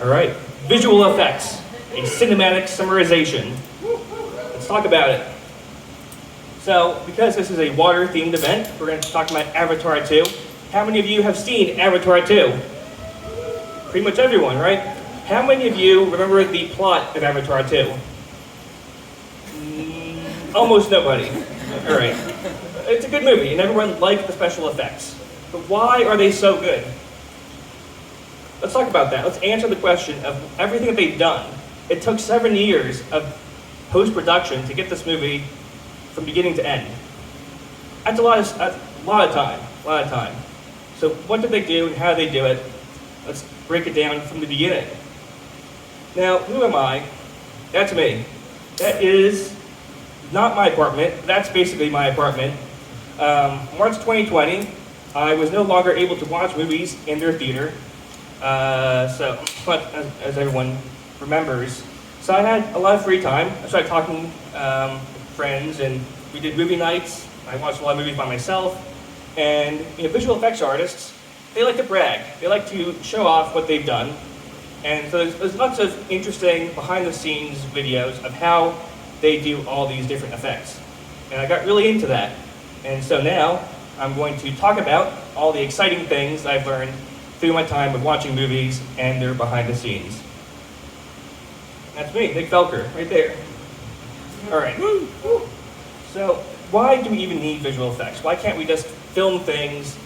All right, visual effects, a cinematic summarization. Let's talk about it. So, because this is a water-themed event, we're going to talk about Avatar 2. How many of you have seen Avatar 2? Pretty much everyone, right? How many of you remember the plot of Avatar 2? Almost nobody. All right. It's a good movie, and everyone liked the special effects. But why are they so good? Let's talk about that. Let's answer the question of everything that they've done. It took 7 years of post-production to get this movie from beginning to end. That's a lot of time. So what did they do and how did they do it? Let's break it down from the beginning. Now, who am I? That's me. That is not my apartment. That's basically my apartment. March 2020, I was no longer able to watch movies in their theater. But as everyone remembers, so I had a lot of free time. I started talking with friends, and we did movie nights. I watched a lot of movies by myself. And visual effects artists, they like to brag. They like to show off what they've done. And so there's lots of interesting behind-the-scenes videos of how they do all these different effects. And I got really into that. And so now I'm going to talk about all the exciting things I've learned through my time of watching movies and their behind-the-scenes. That's me, Nick Felker, right there. All right. So why do we even need visual effects? Why can't we just film things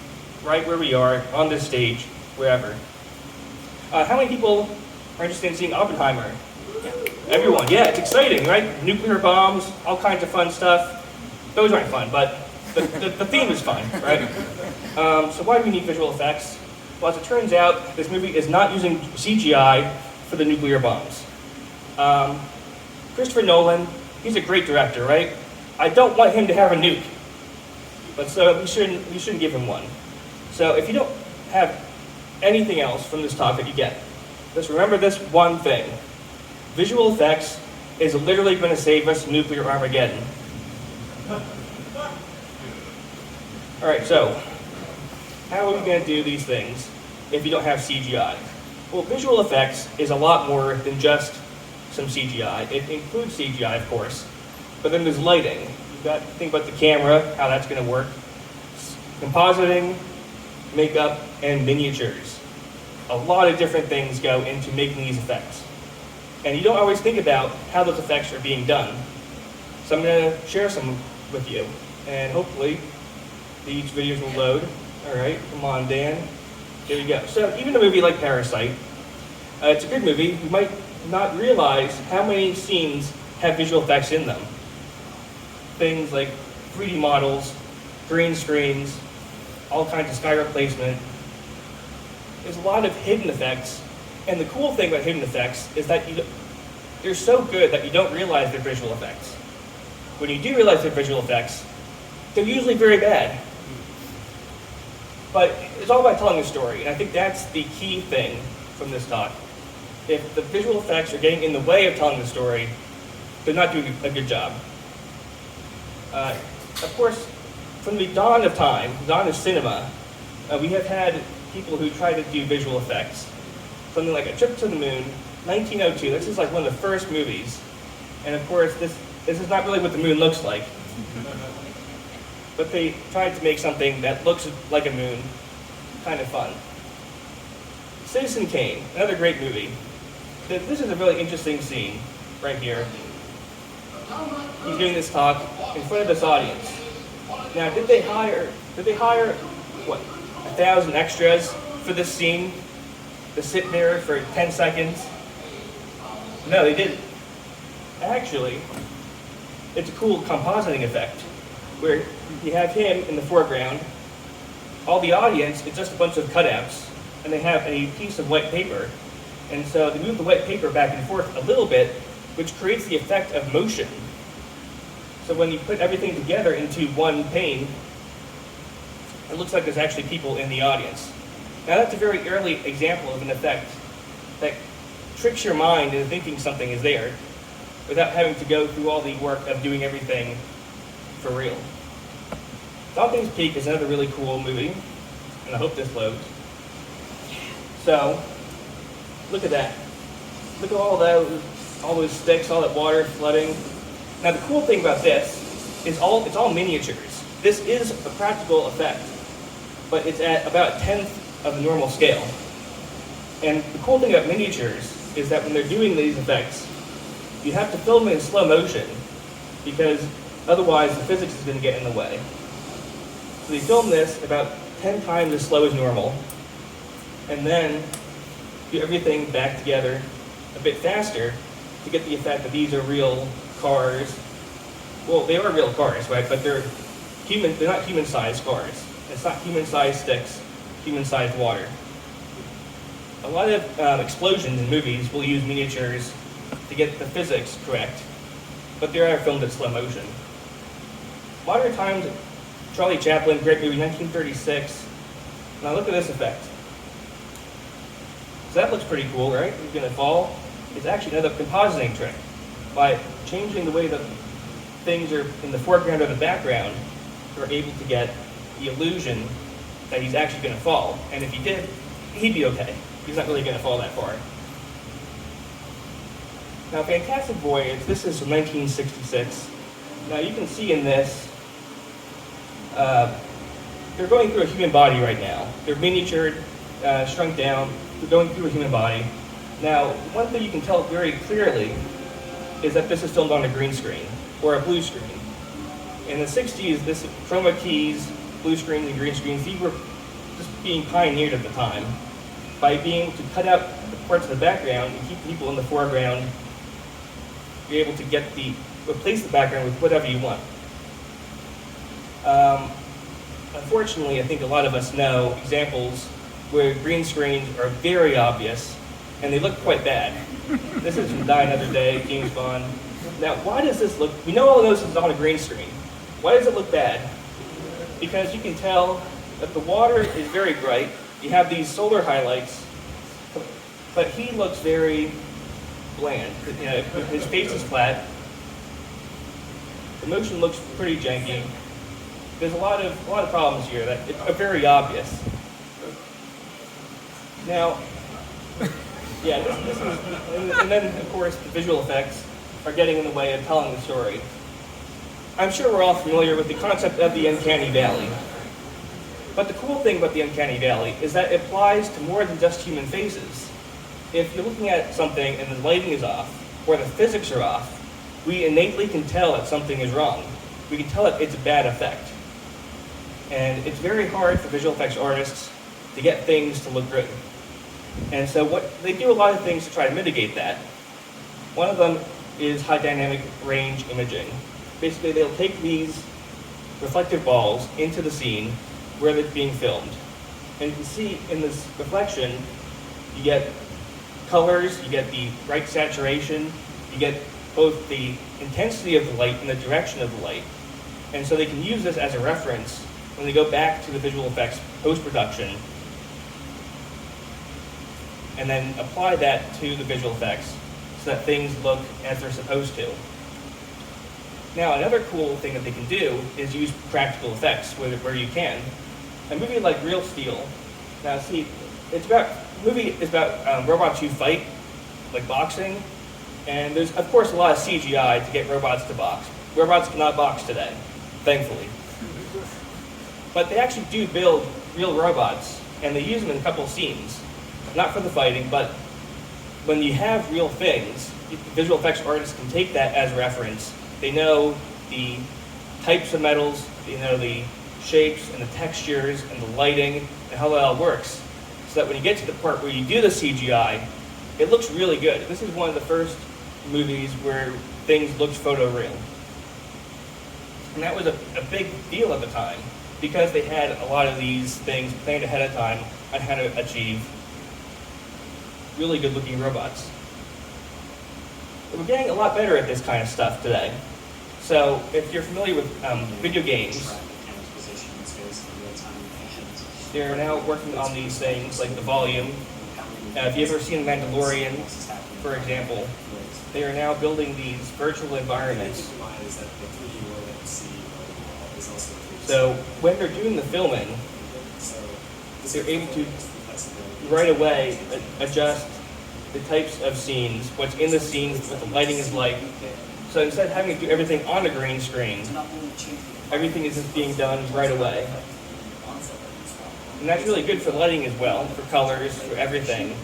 right where we are, on this stage, wherever? How many people are interested in seeing Oppenheimer? Everyone, yeah, it's exciting, right? Nuclear bombs, all kinds of fun stuff. Those aren't fun, but the theme is fun, right? So why do we need visual effects? Well, as it turns out, this movie is not using CGI for the nuclear bombs. Christopher Nolan, he's a great director, right? I don't want him to have a nuke, but so we shouldn't give him one. So if you don't have anything else from this talk that you get, just remember this one thing. Visual effects is literally going to save us nuclear Armageddon. All right, so how are we going to do these things if you don't have CGI? Well, visual effects is a lot more than just some CGI. It includes CGI, of course, but then there's lighting. You've got to think about the camera, how that's going to work, compositing, makeup, and miniatures. A lot of different things go into making these effects. And you don't always think about how those effects are being done. So I'm going to share some with you, and hopefully these videos will load. All right, come on, Dan. There we go. So even a movie like Parasite, it's a good movie. You might not realize how many scenes have visual effects in them. Things like 3D models, green screens, all kinds of sky replacement. There's a lot of hidden effects, and the cool thing about hidden effects is that they're so good that you don't realize they're visual effects. When you do realize they're visual effects, they're usually very bad. But it's all about telling a story, and I think that's the key thing from this talk. If the visual effects are getting in the way of telling the story, they're not doing a good job. Of course, from the dawn of time, dawn of cinema, we have had people who try to do visual effects. Something like A Trip to the Moon, 1902. This is like one of the first movies. And of course, this is not really what the moon looks like. But they tried to make something that looks like a moon, kind of fun. Citizen Kane, another great movie. This is a really interesting scene right here. He's doing this talk in front of this audience. Now, did they hire what, 1,000 extras for this scene to sit there for 10 seconds? No, they didn't. Actually, it's a cool compositing effect where you have him in the foreground, all the audience is just a bunch of cutouts, and they have a piece of white paper. And so they move the white paper back and forth a little bit, which creates the effect of motion. So when you put everything together into one pane, it looks like there's actually people in the audience. Now that's a very early example of an effect that tricks your mind into thinking something is there without having to go through all the work of doing everything for real. Dante's Peak is another really cool movie, and I hope this loads. So, look at that. Look at all those sticks, all that water flooding. Now the cool thing about this is it's all miniatures. This is a practical effect, but it's at about 1/10 of the normal scale. And the cool thing about miniatures is that when they're doing these effects, you have to film it in slow motion because otherwise the physics is going to get in the way. So they film this about 10 times as slow as normal, and then do everything back together a bit faster to get the effect that these are real cars. Well, they are real cars, right? But they're not human-sized cars. It's not human-sized sticks, human-sized water. A lot of explosions in movies will use miniatures to get the physics correct, but they are filmed in slow motion. Modern Times, Charlie Chaplin, great movie, 1936. Now look at this effect. So that looks pretty cool, right? He's going to fall. It's actually another compositing trick. By changing the way that things are in the foreground or the background, we're able to get the illusion that he's actually going to fall. And if he did, he'd be okay. He's not really going to fall that far. Now, Fantastic Voyage, this is from 1966. Now, you can see in this, they're going through a human body right now. They're miniatured, shrunk down. They're going through a human body. Now, one thing you can tell very clearly is that this is filmed on a green screen or a blue screen. In the 60s, this chroma keys, blue screens, and green screens, these were just being pioneered at the time by being able to cut out the parts of the background and keep people in the foreground. You're able to replace the background with whatever you want. Unfortunately, I think a lot of us know examples where green screens are very obvious and they look quite bad. This is from Die Another Day, James Bond. Now, why does this look, we know all of this is on a green screen. Why does it look bad? Because you can tell that the water is very bright. You have these solar highlights, but he looks very bland. You know, his face is flat. The motion looks pretty janky. There's a lot of problems here that are very obvious. Now, yeah, this is, and then of course the visual effects are getting in the way of telling the story. I'm sure we're all familiar with the concept of the uncanny valley. But the cool thing about the uncanny valley is that it applies to more than just human faces. If you're looking at something and the lighting is off, or the physics are off, we innately can tell that something is wrong. We can tell that it's a bad effect. And it's very hard for visual effects artists to get things to look good. And so they do a lot of things to try to mitigate that. One of them is high dynamic range imaging. Basically, they'll take these reflective balls into the scene where they're being filmed. And you can see in this reflection, you get colors, you get the bright saturation, you get both the intensity of the light and the direction of the light. And so they can use this as a reference when they go back to the visual effects post-production and then apply that to the visual effects so that things look as they're supposed to. Now, another cool thing that they can do is use practical effects where you can. A movie like Real Steel, now see, the movie is about robots who fight, like boxing, and there's, of course, a lot of CGI to get robots to box. Robots cannot box today, thankfully. But they actually do build real robots, and they use them in a couple of scenes. Not for the fighting, but when you have real things, visual effects artists can take that as reference. They know the types of metals, they know the shapes and the textures and the lighting and how that all works. So that when you get to the part where you do the CGI, it looks really good. This is one of the first movies where things looked photoreal. And that was a big deal at the time because they had a lot of these things planned ahead of time on how to achieve really good looking robots. But we're getting a lot better at this kind of stuff today. So if you're familiar with video games, they're now working on these things like the volume. If you've ever seen Mandalorian, for example, they are now building these virtual environments. So when they're doing the filming, they're able to right away adjust the types of scenes, what's in the scenes, what the lighting is like. So instead of having to do everything on a green screen, everything is just being done right away. And that's really good for lighting as well, for colors, for everything.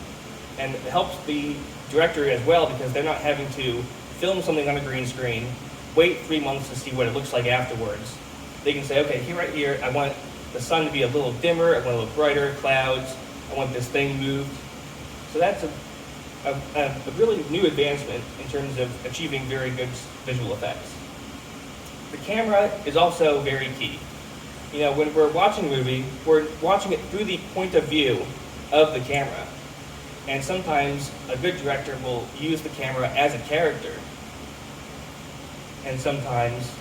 And it helps the director as well because they're not having to film something on a green screen, wait 3 months to see what it looks like afterwards. They can say, okay, right here, I want the sun to be a little dimmer, I want it a little brighter, clouds, I want this thing moved. So that's a really new advancement in terms of achieving very good visual effects. The camera is also very key. You know, when we're watching a movie, we're watching it through the point of view of the camera. And sometimes a good director will use the camera as a character. And sometimes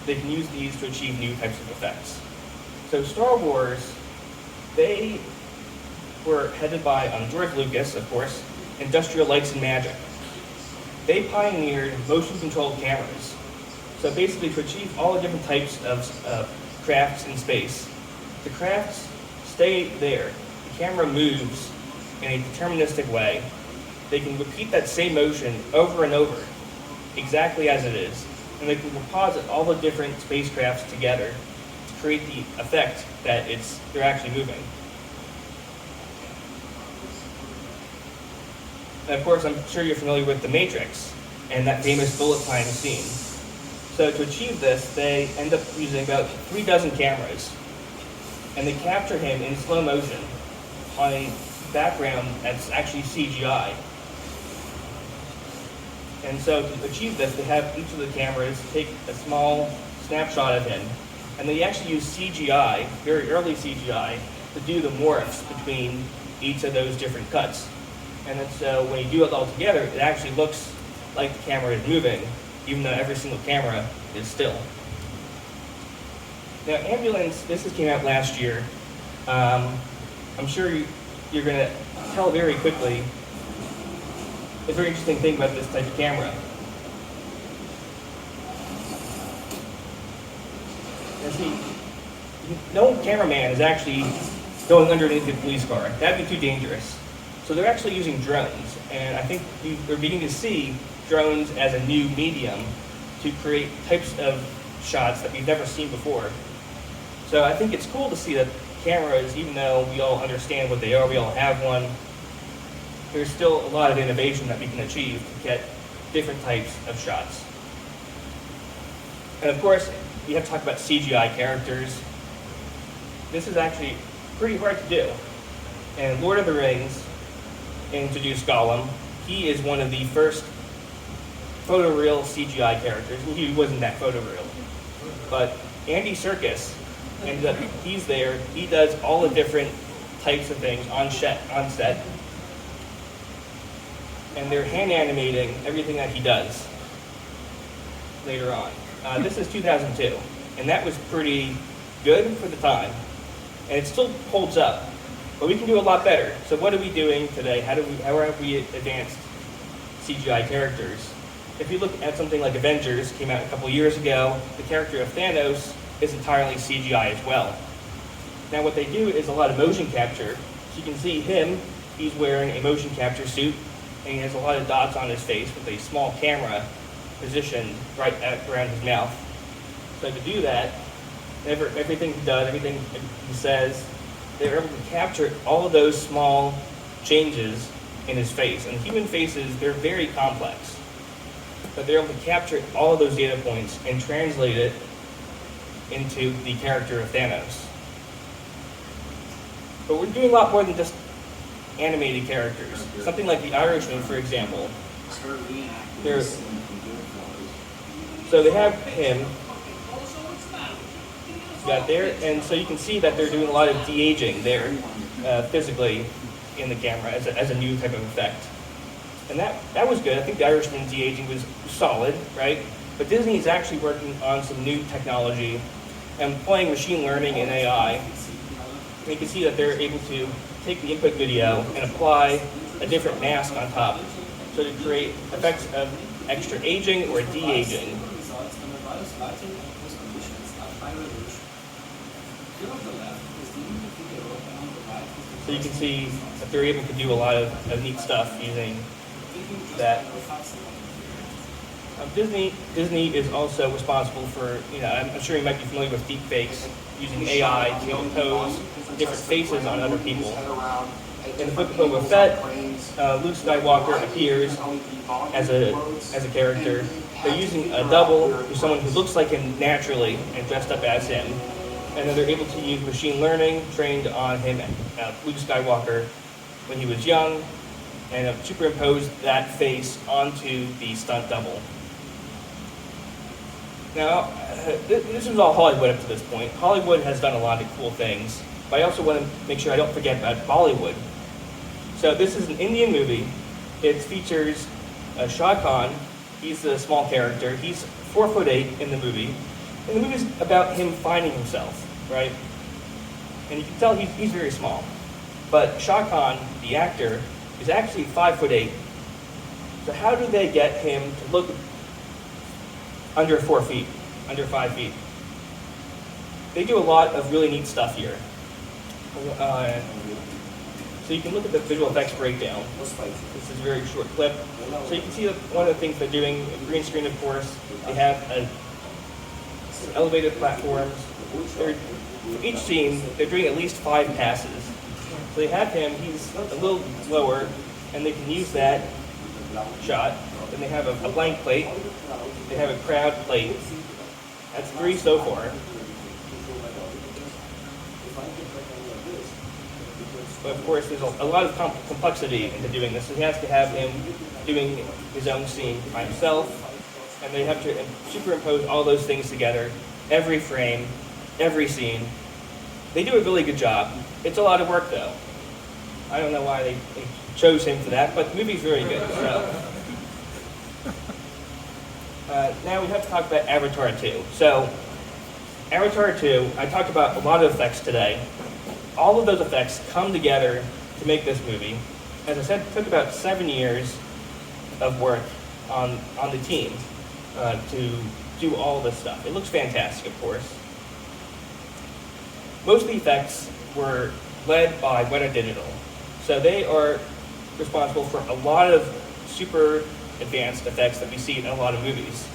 they can use these to achieve new types of effects. So Star Wars, they were headed by George Lucas, of course, Industrial Lights and Magic. They pioneered motion-controlled cameras. So basically, to achieve all the different types of crafts in space, the crafts stay there. The camera moves in a deterministic way. They can repeat that same motion over and over, exactly as it is, and they can composite all the different spacecrafts together to create the effect that they're actually moving. And of course, I'm sure you're familiar with The Matrix and that famous bullet time scene. So to achieve this, they end up using about 3 dozen cameras, and they capture him in slow motion on a background that's actually CGI. And so to achieve this, they have each of the cameras take a small snapshot of him, and they actually use CGI, very early CGI, to do the morphs between each of those different cuts. And then so when you do it all together, it actually looks like the camera is moving, even though every single camera is still. Now, Ambulance, this came out last year. I'm sure you're going to tell very quickly a very interesting thing about this type of camera. Now see, no cameraman is actually going underneath the police car. That'd be too dangerous. So they're actually using drones, and I think we're beginning to see drones as a new medium to create types of shots that we've never seen before. So I think it's cool to see that cameras, even though we all understand what they are, we all have one, there's still a lot of innovation that we can achieve to get different types of shots. And of course, we have to talk about CGI characters. This is actually pretty hard to do. And Lord of the Rings introduced Gollum. He is one of the first photoreal CGI characters. Well, he wasn't that photoreal. But Andy Serkis ended up, he's there, he does all the different types of things on set. And they're hand animating everything that he does later on. This is 2002, and that was pretty good for the time. And it still holds up, but we can do a lot better. So what are we doing today? How have we advanced CGI characters? If you look at something like Avengers, came out a couple years ago, the character of Thanos is entirely CGI as well. Now what they do is a lot of motion capture. So you can see him, he's wearing a motion capture suit, and he has a lot of dots on his face with a small camera positioned right around his mouth. So to do that, everything he does, everything he says, they're able to capture all of those small changes in his face. And human faces, they're very complex. But they're able to capture all of those data points and translate it into the character of Thanos. But we're doing a lot more than just animated characters. Something like The Irishman, for example. So they have him got there, and so you can see that they're doing a lot of de-aging there physically in the camera as a new type of effect. And that was good. I think The Irishman de-aging was solid, right? But Disney is actually working on some new technology and employing machine learning and AI. And you can see that they're able to take the input video and apply a different mask on top, so to create effects of extra aging or de-aging. So you can see a they're able to do a lot of neat stuff using that. Disney is also responsible for, I'm sure you might be familiar with deep fakes, using AI to impose different faces on other people. In the Book of Boba Fett, Luke Skywalker appears as a character. They're using a double, who's someone who looks like him naturally and dressed up as him. And then they're able to use machine learning trained on him, Luke Skywalker, when he was young, and superimpose that face onto the stunt double. Now, this is all Hollywood up to this point. Hollywood has done a lot of cool things, but I also want to make sure I don't forget about Bollywood. So this is an Indian movie. It features Shah Khan. He's a small character. He's 4'8" in the movie. And the movie's about him finding himself, right? And you can tell he's very small. But Shah Khan, the actor, is actually 5'8". So how do they get him to look under 4 feet, under 5 feet? They do a lot of really neat stuff here. So you can look at the visual effects breakdown. This is a very short clip. So you can see that one of the things they're doing, green screen of course, they have elevated platforms. For each scene, they're doing at least 5 passes. So they have him, he's a little lower, and they can use that shot. Then they have a blank plate. They have a crowd plate. That's 3 so far. But of course, there's a lot of complexity into doing this. So he has to have him doing his own scene by himself, and they have to superimpose all those things together, every frame, every scene. They do a really good job. It's a lot of work, though. I don't know why they chose him for that, but the movie's very good. So. Now we have to talk about Avatar 2. So, Avatar 2, I talked about a lot of effects today. All of those effects come together to make this movie. As I said, it took about 7 years of work on the team to do all this stuff. It looks fantastic, of course. Most of the effects were led by Weta Digital. So they are responsible for a lot of super advanced effects that we see in a lot of movies.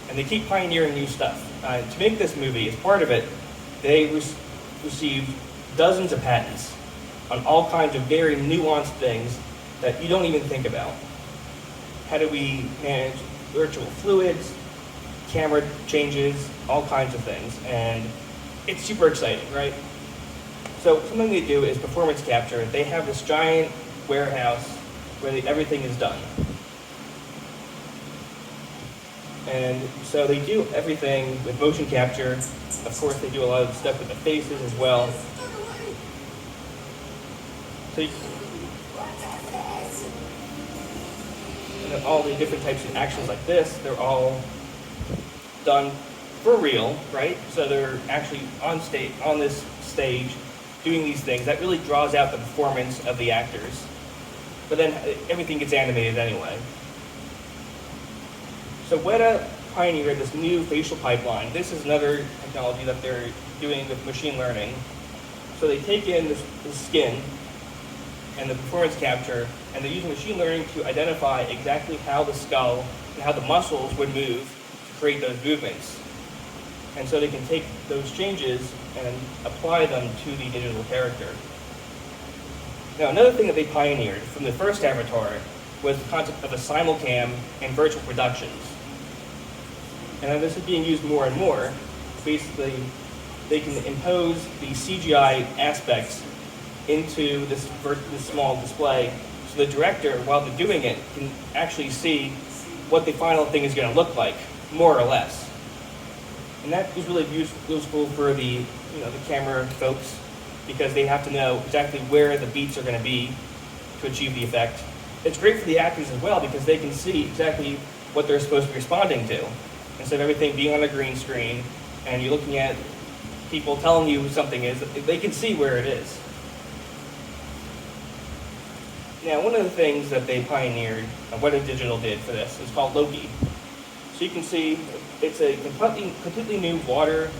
And they keep pioneering new stuff. To make this movie, as part of it, they received dozens of patents on all kinds of very nuanced things that you don't even think about. How do we manage virtual fluids, camera changes, all kinds of things, and it's super exciting, right? So something they do is performance capture. They have this giant warehouse where everything is done. And so they do everything with motion capture. Of course, they do a lot of stuff with the faces as well. So and all the different types of actions like this, they're all done for real, right? So they're actually on this stage, doing these things. That really draws out the performance of the actors. But then everything gets animated anyway. So Weta pioneered this new facial pipeline. This is another technology that they're doing with machine learning. So they take in the skin and the performance capture, and they're using machine learning to identify exactly how the skull and how the muscles would move to create those movements. And so they can take those changes and apply them to the digital character. Now, another thing that they pioneered from the first Avatar was the concept of a simulcam in virtual productions. And this is being used more and more. Basically, they can impose the CGI aspects into this small display, so the director, while they're doing it, can actually see what the final thing is going to look like, more or less. And that is really useful for the camera folks, because they have to know exactly where the beats are going to be to achieve the effect. It's great for the actors as well, because they can see exactly what they're supposed to be responding to, instead of everything being on a green screen and you're looking at people telling you who something is. They can see where it is. Now, one of the things that they pioneered, what Digital did for this, is called Loki. So you can see it's a completely new water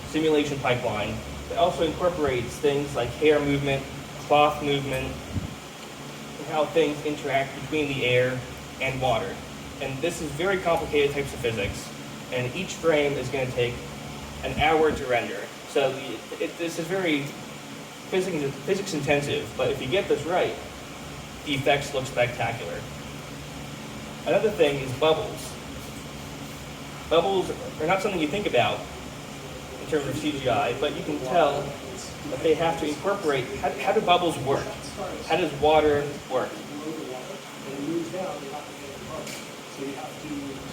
simulation pipeline that also incorporates things like hair movement, cloth movement, and how things interact between the air and water. And this is very complicated types of physics, and each frame is going to take an hour to render. So this is very physics intensive, but if you get this right, the effects look spectacular. Another thing is bubbles. Bubbles are not something you think about in terms of CGI, but you can tell that they have to incorporate, how do bubbles work? How does water work? So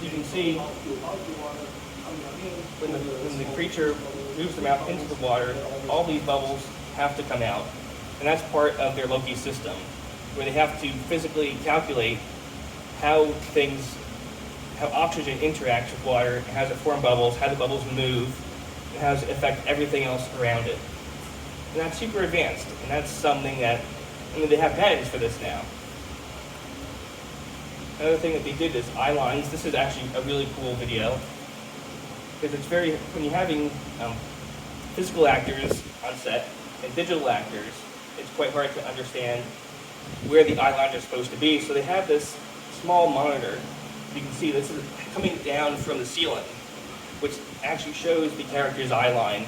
you can see when the creature moves them out into the water, all these bubbles have to come out. And that's part of their Loki system, where they have to physically calculate how oxygen interacts with water, how does it form bubbles, how the bubbles move, and how does it affect everything else around it. And that's super advanced, and that's something that, they have patents for this now. Another thing that they did is eye lines. This is actually a really cool video, because it's when you're having physical actors on set and digital actors, it's quite hard to understand where the eye lines are supposed to be. So they have this small monitor. You can see this is coming down from the ceiling, which actually shows the character's eye line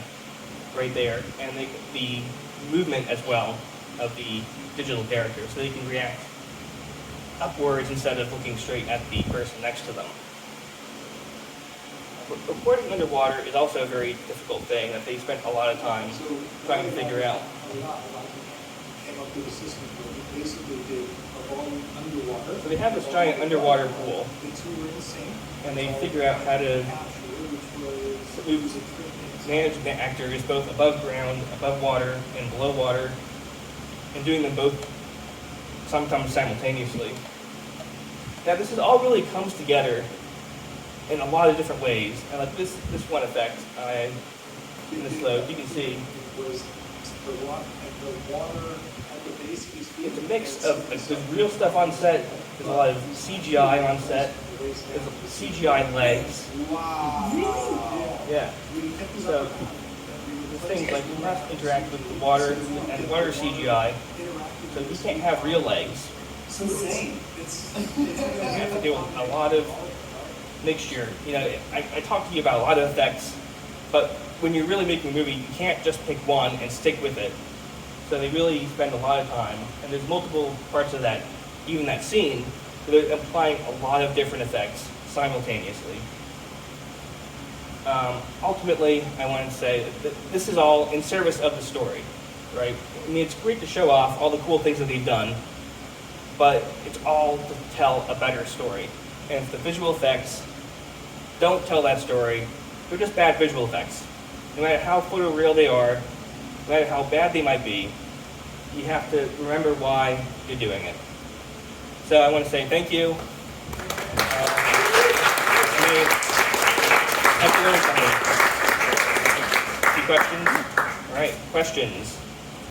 right there, and the movement as well of the digital character, so they can react upwards instead of looking straight at the person next to them. Recording underwater is also a very difficult thing that they spent a lot of time trying to figure out. Came up with a system where we basically did a volume underwater. So they have this giant underwater pool, The two were in sync. and they figure out how to manage the actors both above ground, above water, and below water, and doing them both sometimes simultaneously. Now this all really comes together in a lot of different ways. And like this one effect, in this load, you can see Was the water at the base of his feet. it's a mix of there's real stuff on set, there's a lot of CGI on set, there's CGI legs. Wow. Yeah. So the things like you have to interact with the water, and the water is CGI, so you can't have real legs. It's insane. You have to do a lot of mixture. I talked to you about a lot of effects, but when you're really making a movie, you can't just pick one and stick with it. So they really spend a lot of time, and there's multiple parts of that, even that scene, where they're applying a lot of different effects simultaneously. Ultimately, I want to say that this is all in service of the story, right? It's great to show off all the cool things that they've done, but it's all to tell a better story. And if the visual effects don't tell that story, they're just bad visual effects. No matter how photoreal they are, no matter how bad they might be, you have to remember why you're doing it. So I want to say thank you. Thank you very much. Any questions? All right, questions.